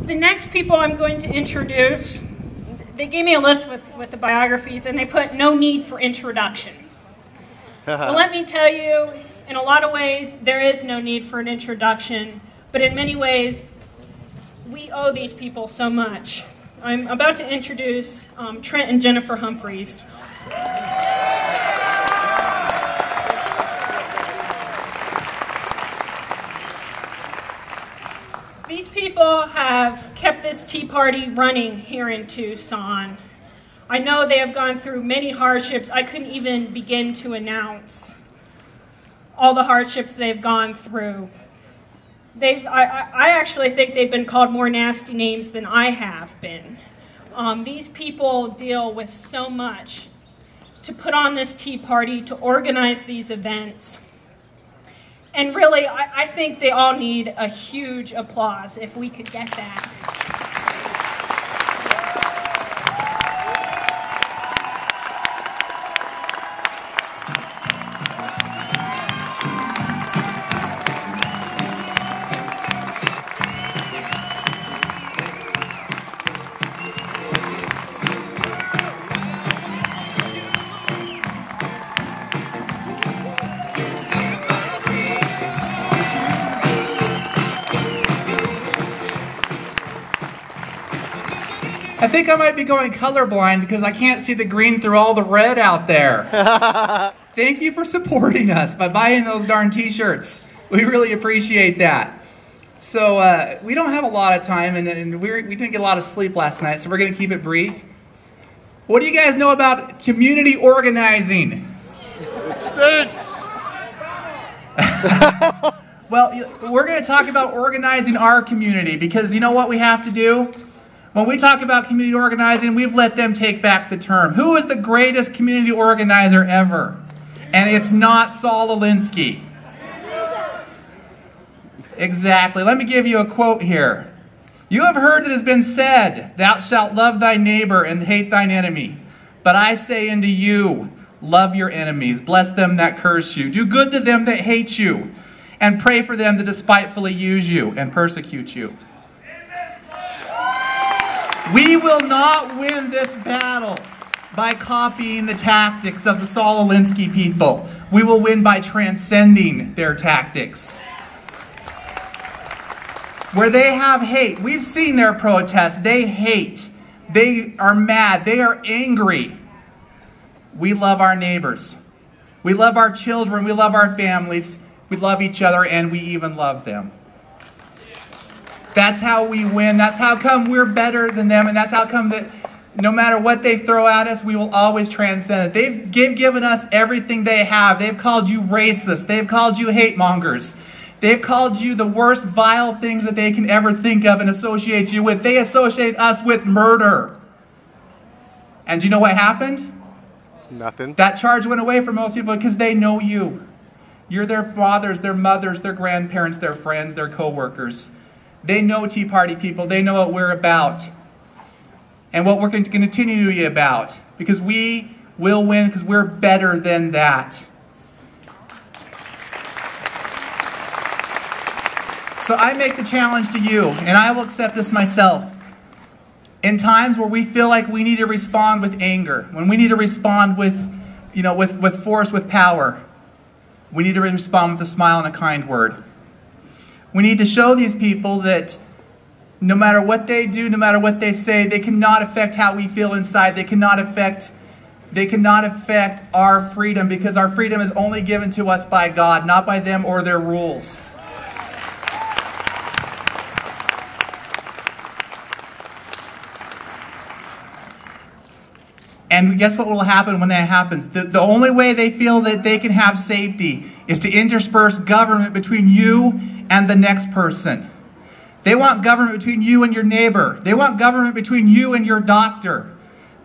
The next people I'm going to introduce, they gave me a list with the biographies, and they put no need for introduction. Well, let me tell you, in a lot of ways, there is no need for an introduction, but in many ways, we owe these people so much. I'm about to introduce Trent and Jennifer Humpries. These people have kept this Tea Party running here in Tucson. I know they have gone through many hardships. I couldn't even begin to announce all the hardships they've gone through. I actually think they've been called more nasty names than I have been. These people deal with so much to put on this Tea Party, to organize these events. And really, I think they all need a huge applause if we could get that. I think I might be going colorblind because I can't see the green through all the red out there. Thank you for supporting us by buying those darn t-shirts. We really appreciate that. So we don't have a lot of time, and we didn't get a lot of sleep last night, so we're going to keep it brief. What do you guys know about community organizing? It stinks. Well, we're going to talk about organizing our community because you know what we have to do? When we talk about community organizing, we've let them take back the term. Who is the greatest community organizer ever? And it's not Saul Alinsky. Exactly. Let me give you a quote here. You have heard that it has been said, thou shalt love thy neighbor and hate thine enemy. But I say unto you, love your enemies, bless them that curse you, do good to them that hate you, and pray for them that despitefully use you and persecute you. We will not win this battle by copying the tactics of the Saul Alinsky people. We will win by transcending their tactics. Where they have hate, we've seen their protests. They hate. They are mad. They are angry. We love our neighbors. We love our children. We love our families. We love each other, and we even love them. That's how we win. That's how come we're better than them. And that's how come that no matter what they throw at us, we will always transcend it. They've given us everything they have. They've called you racist. They've called you hate mongers. They've called you the worst vile things that they can ever think of and associate you with. They associate us with murder. And do you know what happened? Nothing. That charge went away for most people because they know you. You're their fathers, their mothers, their grandparents, their friends, their co-workers. They know Tea Party people. They know what we're about and what we're going to continue to be about because we will win because we're better than that. So I make the challenge to you, and I will accept this myself. In times where we feel like we need to respond with anger, when we need to respond with, with force, with power, we need to respond with a smile and a kind word. We need to show these people that no matter what they do, no matter what they say, they cannot affect how we feel inside. They cannot affect our freedom because our freedom is only given to us by God, not by them or their rules. And guess what will happen when that happens? The only way they feel that they can have safety is to intersperse government between you and the next person. They want government between you and your neighbor. They want government between you and your doctor.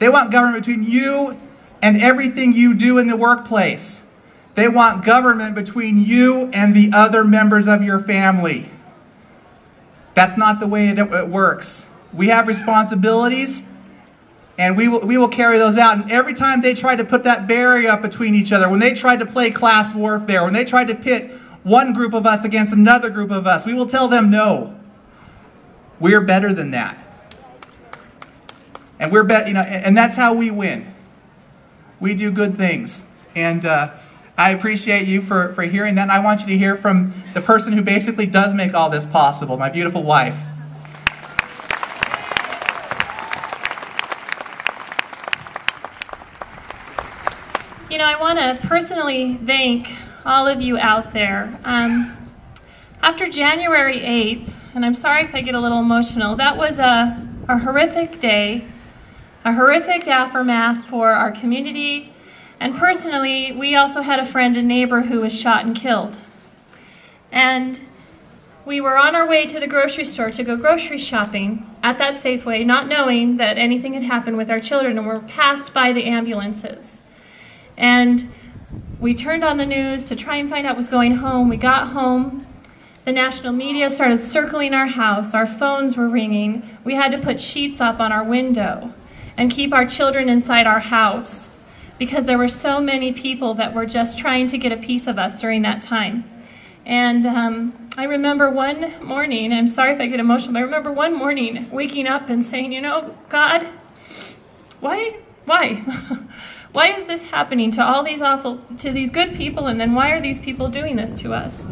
They want government between you and everything you do in the workplace. They want government between you and the other members of your family. That's not the way it works. We have responsibilities, and we will carry those out. And every time they try to put that barrier up between each other, when they tried to play class warfare, when they tried to pit one group of us against another group of us, we will tell them no. We're better than that. And and that's how we win. We do good things. And I appreciate you for hearing that. And I want you to hear from the person who basically does make all this possible, my beautiful wife. You know, I want to personally thank all of you out there. After January 8th, and I'm sorry if I get a little emotional, that was a horrific day, a horrific aftermath for our community. And personally, we also had a friend and neighbor who was shot and killed. And we were on our way to the grocery store to go grocery shopping at that Safeway, not knowing that anything had happened with our children, and we're passed by the ambulances. And we turned on the news to try and find out what was going home. We got home. The national media started circling our house. Our phones were ringing. We had to put sheets up on our window and keep our children inside our house because there were so many people that were just trying to get a piece of us during that time. And I remember one morning, I'm sorry if I get emotional, but I remember one morning waking up and saying, you know, God, why? Why is this happening to all these to these good people, and then why are these people doing this to us?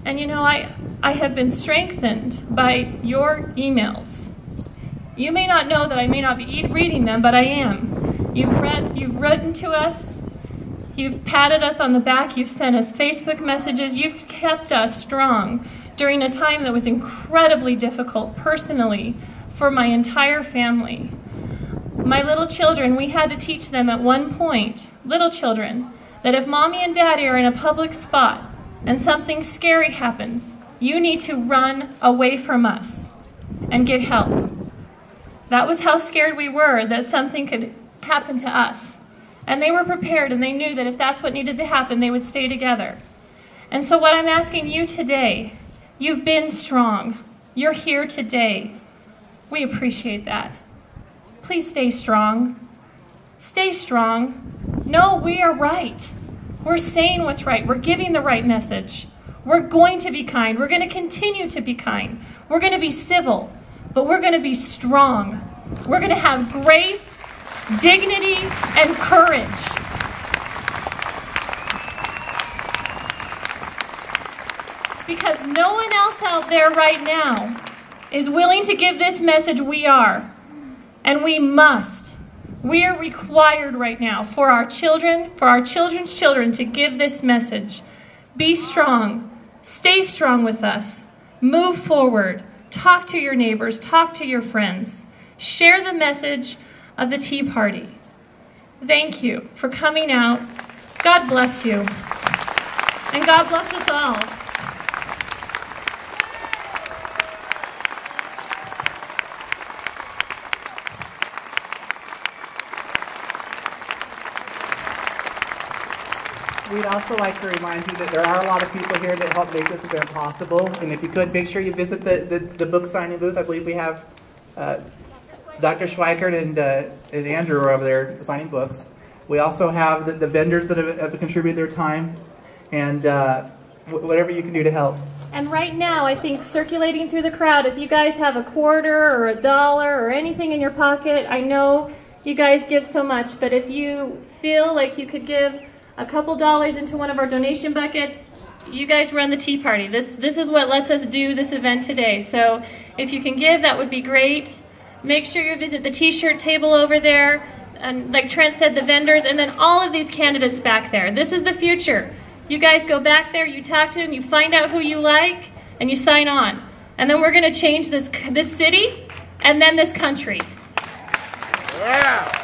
And you know, I have been strengthened by your emails. You may not know that I may not be reading them, but I am. You've written to us, you've patted us on the back, you've sent us Facebook messages, you've kept us strong during a time that was incredibly difficult personally for my entire family. My little children, we had to teach them at one point, little children, that if mommy and daddy are in a public spot and something scary happens, you need to run away from us and get help. That was how scared we were that something could happen to us. And they were prepared, and they knew that if that's what needed to happen, they would stay together. And so what I'm asking you today, you've been strong. You're here today. We appreciate that. Please stay strong. Stay strong. No, we are right. We're saying what's right. We're giving the right message. We're going to be kind. We're going to continue to be kind. We're going to be civil, but we're going to be strong. We're going to have grace, dignity, and courage. Because no one else out there right now is willing to give this message. We are. And we must. We are required right now for our children, for our children's children to give this message. Be strong. Stay strong with us. Move forward. Talk to your neighbors. Talk to your friends. Share the message of the Tea Party. Thank you for coming out. God bless you. And God bless us all. We'd also like to remind you that there are a lot of people here that help make this event possible. And if you could, make sure you visit the book signing booth. I believe we have Dr. Schweikert and Andrew are over there signing books. We also have the vendors that have contributed their time, and whatever you can do to help. And right now, I think circulating through the crowd, if you guys have a quarter or a dollar or anything in your pocket, I know you guys give so much, but if you feel like you could give a couple dollars into one of our donation buckets, you guys run the Tea Party. This is what lets us do this event today. So if you can give, that would be great. Make sure you visit the t-shirt table over there, and like Trent said, the vendors, and then all of these candidates back there. This is the future. You guys go back there, you talk to them, you find out who you like, and you sign on. And then we're going to change this city and then this country. Yeah.